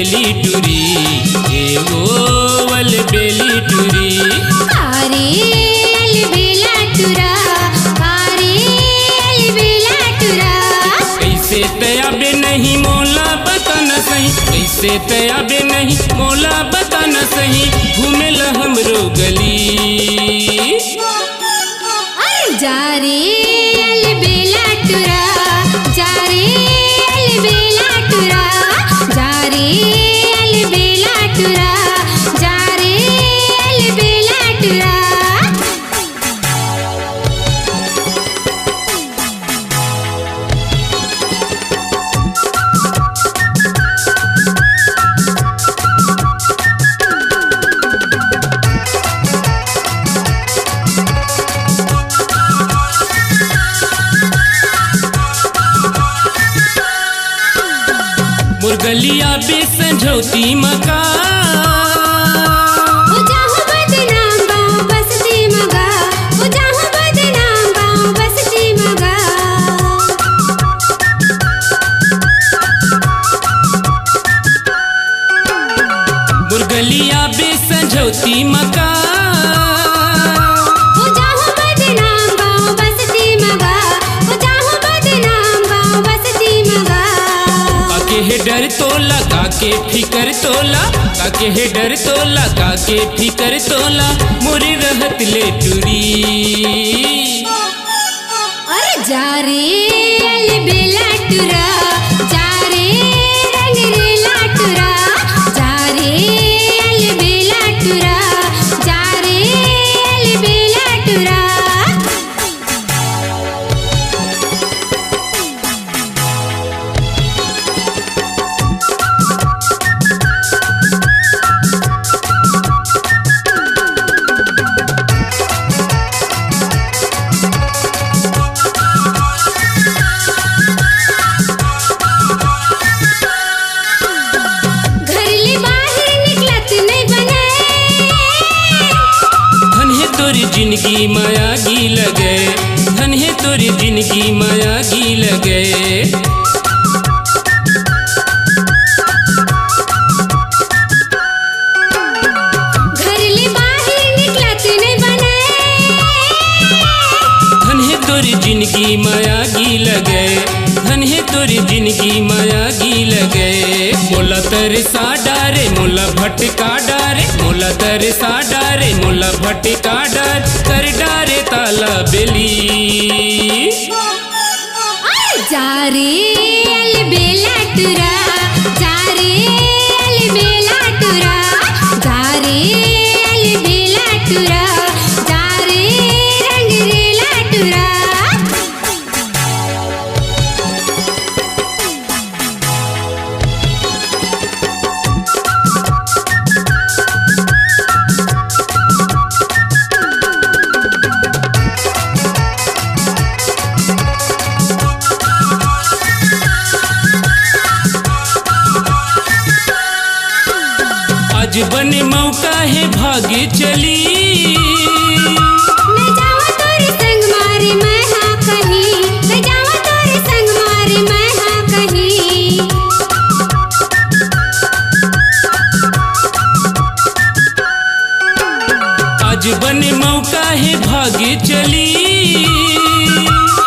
बेली टूरी एगो वल बेली टूरी। अरे अलबेला टुरा, अरे अलबेला टुरा। कैसे तयाबे नहीं मोला बता न सही, कैसे तयाबे नहीं मोला बता न सही, घूमेला हमरो गली। अरे जा रे अलबेला टुरा, जा रे अलबेला टुरा, जा रे अलबेला टुरा, जा रे अलबेला टुरा। मुरगलिया बेसंझौती मका, हो जाहु बदनाम गाँव बसती मगा, हो जाहु बदनाम गाँव बसती मगा। मुरगलिया बेसंझौती मका, हो जाहु बदनाम गाँव बसती मगा, हो जाहु बदनाम गाँव बसती मगा। काके है डर तोला, काके फिकर तोला, काके है डर तोला, काके फिकर तोला, मोरे रहत ले टूरी। अरे जा रे अलबेला टुरा, जा रे रंग रेला टुरा, जा रे अलबेला टुरा, जा रे अलबेला टुरा। घरली बाहर निकलत नहीं बने, धन है तोरी जिंदगी माया गी लगे, धन है तोरी जिंदगी माया गी लगे। घरली बाहर निकलत नहीं बने, धन है तोरी जिंदगी माया गी लगे, धन है तोरी जिंदगी माया गी लगे। मोला तरसा डारे मोला भटका डारे, मोला तरसा डारे मोला भटका डार कर डारे ताला बेली। जा रे अलबेला टुरा, जा रे अलबेला टुरा, जा रे अलबेला टुरा, जा रे रंग रेला टुरा। आज बने मौका है भागे चली, मैं जावा तोरे संग मारे मैं हाँ कहीं, मैं जावा तोरे संग मारे मैं हाँ कहीं। आज बने मौका है भागे चली,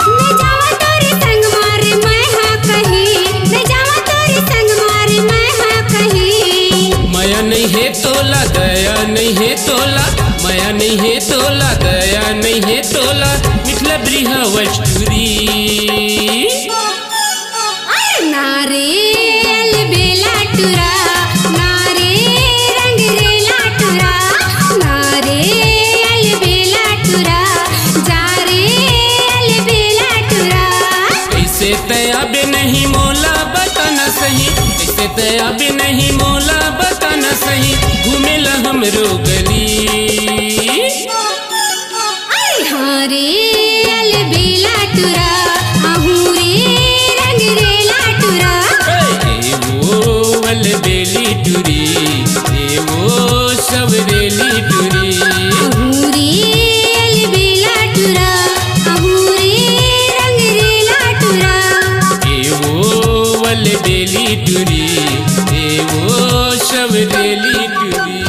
मैं जावा तोरे संग मारे मैं हाँ कहीं, मैं जावा तोरे संग मारे मैं हाँ कहीं। माया नहीं है तोला दया नहीं है तोला, माया नहीं है तोला दया नहीं है तोला, मिथिला ब्रिहा वस्तुरी। अरे नारे अलबेला टुरा, नारे रंग रेला टुरा, नारे अलबेला टुरा, जा रे अलबेला टुरा। कैसे तयाबे नहीं मोला बता न सही, कैसे तयाबे नहीं मोला बता न सही, घूमेला हमरो गली। अरे हाँ रे अलबेला टुरा, आहू रे रंग रेला टुरा। ए वो वल बेली टूरी, ए वो सब रेली टूरी। आहू रे अलबेला टुरा, आहू रे रंग रेला टुरा। ए वो वल बेली टूरी ए वो शबरेली टूरी।